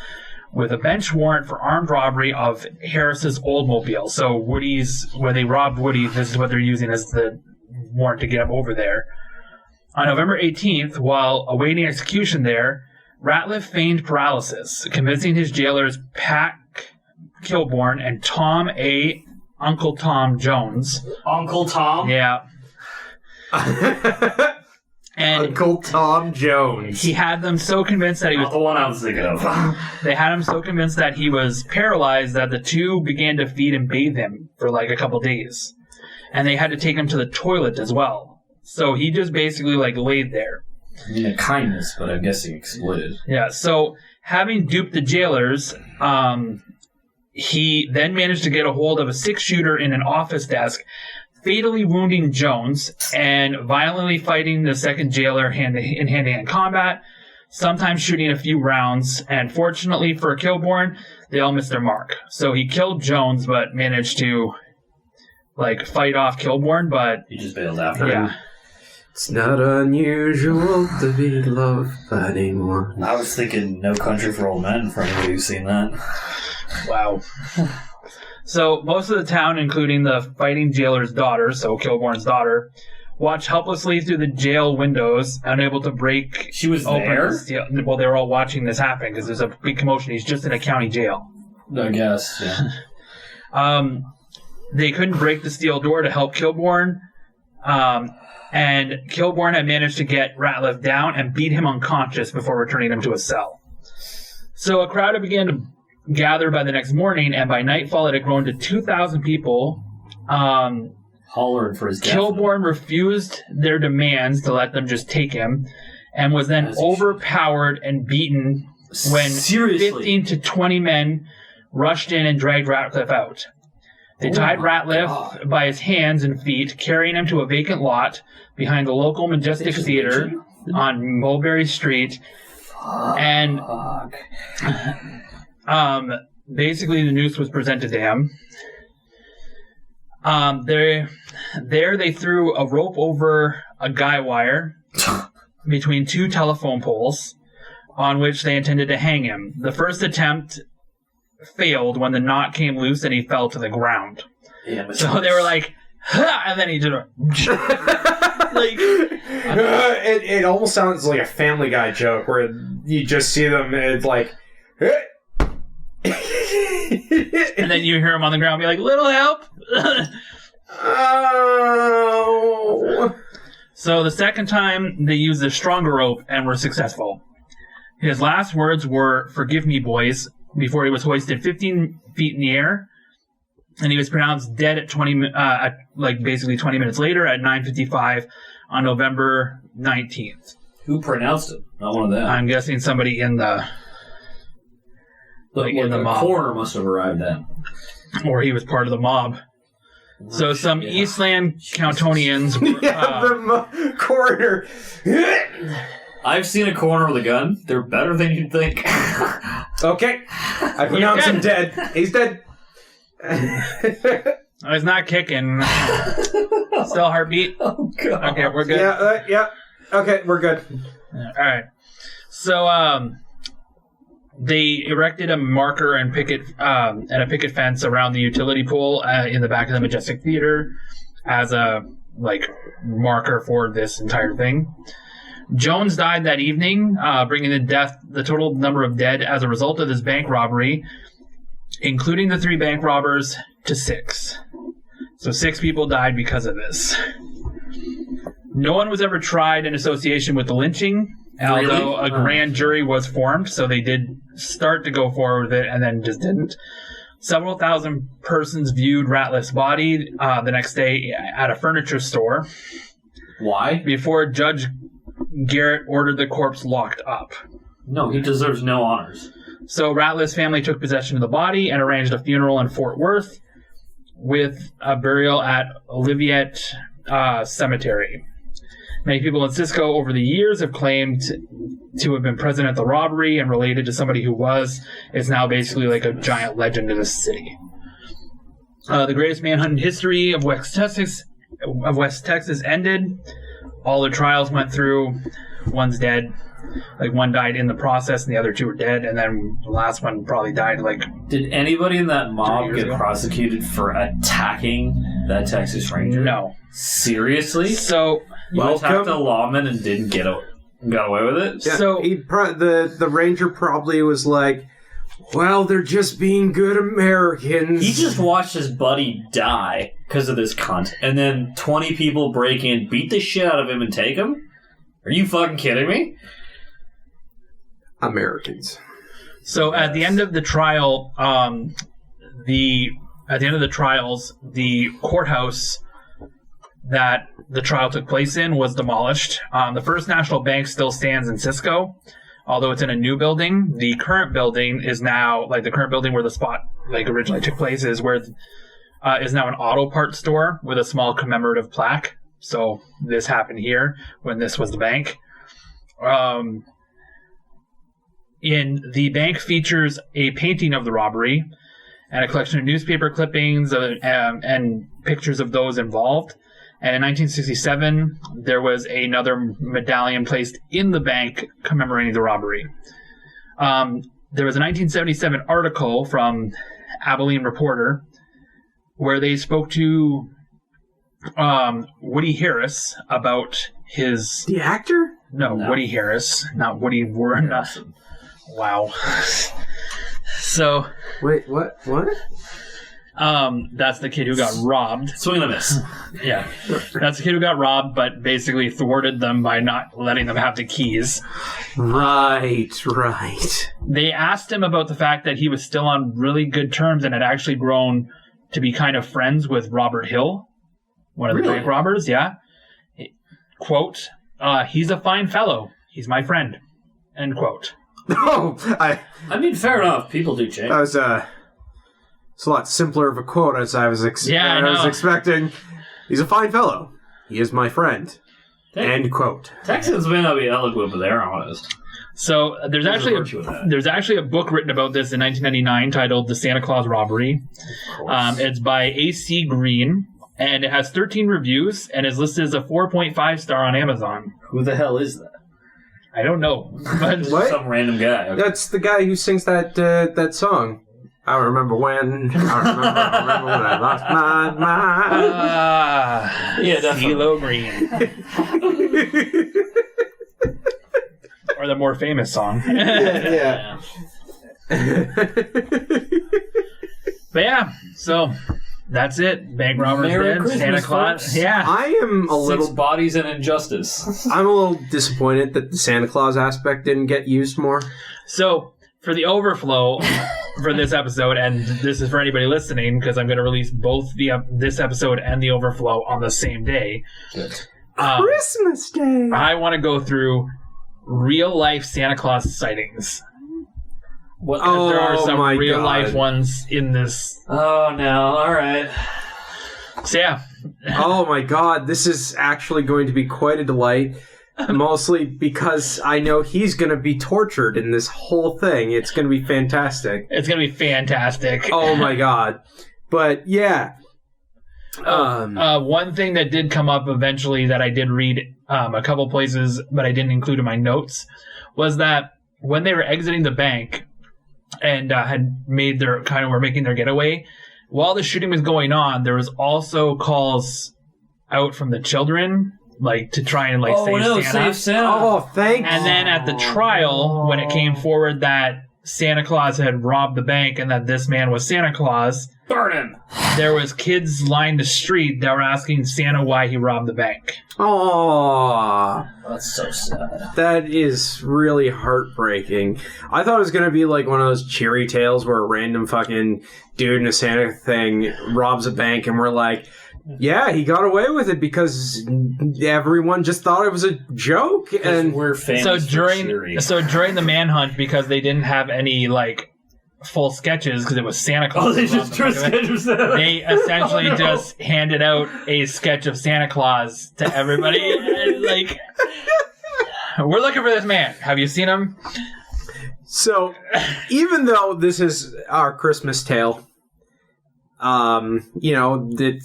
with a bench warrant for armed robbery of Harris's Oldsmobile. So when they robbed Woody, this is what they're using as the warrant to get him over there. On November 18th, while awaiting execution there, Ratliff feigned paralysis, convincing his jailers Pat Kilborn and Tom A. Uncle Tom Jones. Uncle Tom? Yeah. And Uncle Tom Jones. he had them so convinced that he was Not the one I was thinking of. They had him so convinced that he was paralyzed that the two began to feed and bathe him for like a couple days. And they had to take him to the toilet as well. So he just basically like laid there. I mean, a kindness, but I'm guessing exploited. Yeah, so having duped the jailers, he then managed to get a hold of a 6-shooter in an office desk, fatally wounding Jones and violently fighting the second jailer in hand-to-hand combat, sometimes shooting a few rounds, and fortunately for Kilbourne, they all missed their mark. So he killed Jones, but managed to, like, fight off Kilbourne, but... He just bailed after him. Yeah. It's not unusual to be loved by anyone. I was thinking No Country for Old Men, for anybody who's seen that. Wow. So most of the town, including the fighting jailer's daughter, so Kilbourne's daughter, watched helplessly through the jail windows, unable to break. She was open there? the steel. Well, they were all watching this happen because there's a big commotion. He's just in a county jail. I guess, yeah. They couldn't break the steel door to help Kilbourne, and Kilbourne had managed to get Ratliff down and beat him unconscious before returning him to a cell. So a crowd began to gather by the next morning, and by nightfall it had grown to 2,000 people. Hollering for his death. Kilbourne refused their demands to let them just take him, and was then overpowered and beaten when Seriously? 15 to 20 men rushed in and dragged Ratliff out. They tied Ratliff by his hands and feet, carrying him to a vacant lot behind the local Majestic Theater on Mulberry Street. And basically the noose was presented to him. There they threw a rope over a guy wire between 2 telephone poles on which they intended to hang him. The first attempt failed when the knot came loose and he fell to the ground. Yeah, So they were like, ha! And then he did a... like, it almost sounds like a Family Guy joke where you just see them and it's like... and then you hear him on the ground be like, little help! Oh. So the second time, they used a stronger rope and were successful. His last words were, "Forgive me, boys," before he was hoisted 15 feet in the air, and he was pronounced dead at basically 20 minutes later at 9:55 on November 19th. Who pronounced it? Not one of them. I'm guessing somebody in the in the mob, coroner must have arrived then. or he was part of the mob. So some Eastland Countonians were, the coroner. I've seen a coroner with a gun. They're better than you'd think. Okay. I pronounce him dead. He's dead. He's not kicking. Still heartbeat? Oh, God. Okay, we're good. Yeah. Okay, we're good. All right. So they erected a marker and a picket fence around the utility pole in the back of the Majestic Theater as a marker for this entire thing. Jones died that evening, bringing the total number of dead as a result of this bank robbery, including the 3 bank robbers, to 6. So 6 people died because of this. No one was ever tried in association with the lynching, although a grand jury was formed, so they did start to go forward with it and then just didn't. Several thousand persons viewed Ratliff's body the next day at a furniture store. Why? Before Judge Garrett ordered the corpse locked up. No, he deserves no honors. So Ratliff's family took possession of the body and arranged a funeral in Fort Worth with a burial at Olivet Cemetery. Many people in Cisco over the years have claimed to have been present at the robbery and related to somebody who is now basically like a giant legend in this city. The greatest manhunt in history of West Texas ended. All the trials went through. One's dead. One died in the process, and the other 2 are dead. And then the last one probably died. Did anybody in that mob 3 years get ago. prosecuted for attacking that Texas Ranger? No. Seriously? So You attacked a lawman and didn't got away with it? Yeah, So- the ranger probably was like, well, they're just being good Americans. He just watched his buddy die because of this cunt, and then 20 people break in, beat the shit out of him, and take him? Are you fucking kidding me? Americans. So at the end of the trial, the courthouse that the trial took place in was demolished. The First National Bank still stands in Cisco, although it's in a new building. The current building is now, like the current building where the spot like originally took place is where is now an auto parts store with a small commemorative plaque. So this happened here when this was the bank. In the bank features a painting of the robbery and a collection of newspaper clippings and pictures of those involved. And in 1967, there was another medallion placed in the bank commemorating the robbery. There was a 1977 article from Abilene Reporter where they spoke to Woody Harris about his... The actor? No, Woody Harris, not Woody Warren. Wow. So... Wait, what? That's the kid who got robbed. Swing and a miss. Yeah. That's the kid who got robbed, but basically thwarted them by not letting them have the keys. Right. They asked him about the fact that he was still on really good terms and had actually grown to be kind of friends with Robert Hill, one of the bank robbers, yeah. Quote, he's a fine fellow. He's my friend. End quote. Oh, I mean, fair enough. People do change. That was it's a lot simpler of a quote as I was expecting. He's a fine fellow. He is my friend. End quote. Texans may not be eloquent, but they're honest. So there's actually a book written about this in 1999 titled "The Santa Claus Robbery." It's by A.C. Green, and it has 13 reviews and is listed as a 4.5 star on Amazon. Who the hell is that? I don't know. But What? Some random guy. Okay. That's the guy who sings that song. I remember when I lost my mind. Yeah, definitely. CeeLo Green. Or the more famous song. Yeah. But yeah, so that's it. Bank robbers Merry dead. Christmas, Santa Claus. folks. Yeah. I am a Six little bodies and injustice. I'm a little disappointed that the Santa Claus aspect didn't get used more. So for the overflow for this episode, and this is for anybody listening because I'm going to release both this episode and the overflow on the same day. Christmas Day. I want to go through real life Santa Claus sightings. There are some real life ones in this. Oh no! All right. So yeah. Oh my God! This is actually going to be quite a delight. Mostly because I know he's going to be tortured in this whole thing. It's going to be fantastic. It's going to be fantastic. Oh my God! But yeah. One thing that did come up eventually that I did read a couple places, but I didn't include in my notes, was that when they were exiting the bank and had made were making their getaway, while the shooting was going on, there was also calls out from the children, like to try and save Santa. Oh, thanks. And then at the trial, when it came forward that Santa Claus had robbed the bank and that this man was Santa Claus, Burn him! There was kids lined the street that were asking Santa why he robbed the bank. Oh, that's so sad. That is really heartbreaking. I thought it was going to be like one of those cheery tales where a random fucking dude in a Santa thing robs a bank and we're like, yeah, he got away with it because everyone just thought it was a joke. And we're famous so during the manhunt, because they didn't have any full sketches because it was Santa Claus. Oh, they just drew sketches. They essentially just handed out a sketch of Santa Claus to everybody. We're looking for this man. Have you seen him? So, even though this is our Christmas tale, that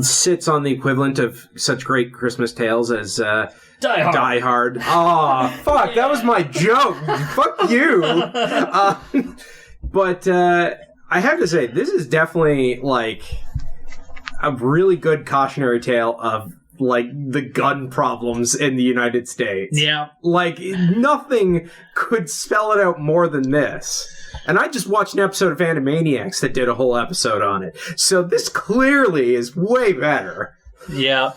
sits on the equivalent of such great Christmas tales as Die Hard. Oh, fuck, that was my joke. Fuck you. But I have to say, this is definitely a really good cautionary tale of the gun problems in the United States. Yeah. Nothing could spell it out more than this. And I just watched an episode of Animaniacs that did a whole episode on it. So this clearly is way better. Yeah.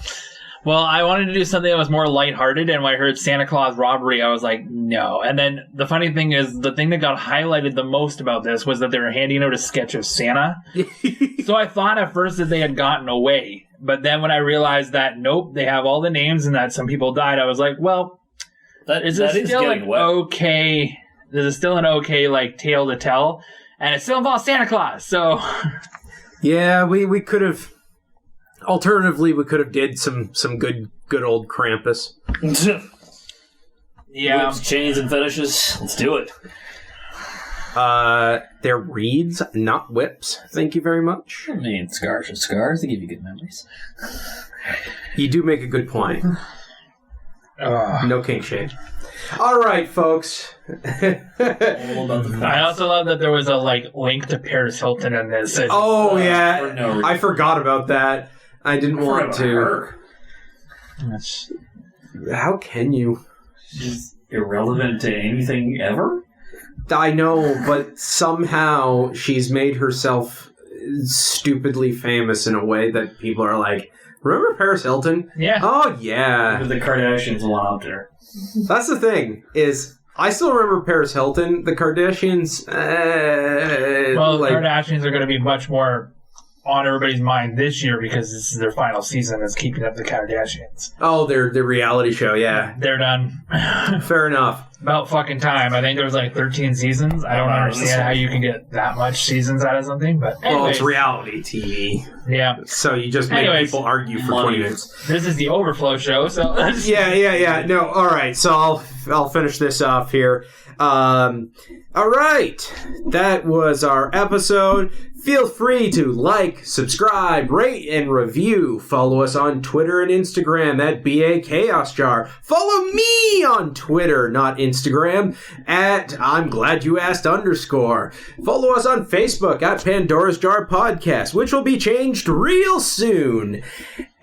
Well, I wanted to do something that was more lighthearted, and when I heard Santa Claus Robbery, I was like, no. And then the funny thing is, the thing that got highlighted the most about this was that they were handing out a sketch of Santa. So I thought at first that they had gotten away. But then when I realized that, nope, they have all the names and that some people died, I was like, well, is it still an okay... This is still an okay, like, tale to tell, and it still involves Santa Claus, so... Yeah, we could have... Alternatively, we could have did some good old Krampus. Yeah. Whips, chains, and fetishes. Let's do it. They're reeds, not whips. Thank you very much. I mean, scars are scars. They give you good memories. You do make a good point. No kink shade. All right, folks. I also love that there was a link to Paris Hilton in this. Oh yeah, I forgot about that. I didn't want to. How can you? She's irrelevant to anything ever? I know, but somehow she's made herself stupidly famous in a way that people are like, remember Paris Hilton? Yeah. Oh, yeah. The Kardashians went up there. That's the thing, is I still remember Paris Hilton. The Kardashians... the Kardashians are going to be much more on everybody's mind this year because this is their final season as Keeping Up the Kardashians. Oh, their reality show, yeah. They're done. Fair enough. About fucking time. I think there was 13 seasons. I don't understand how you can get that much seasons out of something, but anyways. Well, it's reality TV. Yeah. So you just make people argue for 20 minutes. This is the Overflow show, so... Yeah. No, all right. So I'll finish this off here. All right. That was our episode. Feel free to like, subscribe, rate, and review. Follow us on Twitter and Instagram at BAChaosJar. Follow me on Twitter, not Instagram, at I'm Glad You Asked _ Follow us on Facebook at Pandora's Jar Podcast, which will be changed real soon.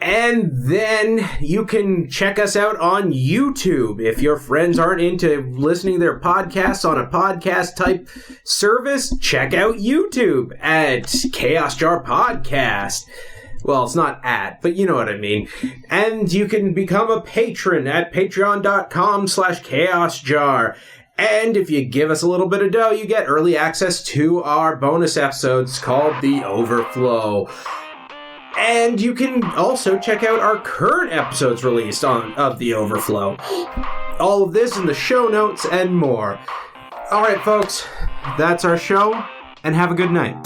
And then you can check us out on YouTube. If your friends aren't into listening to their podcasts on a podcast type service, check out YouTube at Chaos Jar Podcast. Well, it's not at, but you know what I mean. And you can become a patron at patreon.com/chaosjar. And if you give us a little bit of dough, you get early access to our bonus episodes called The Overflow. And you can also check out our current episodes released of The Overflow. All of this in the show notes and more. All right, folks, that's our show, and have a good night.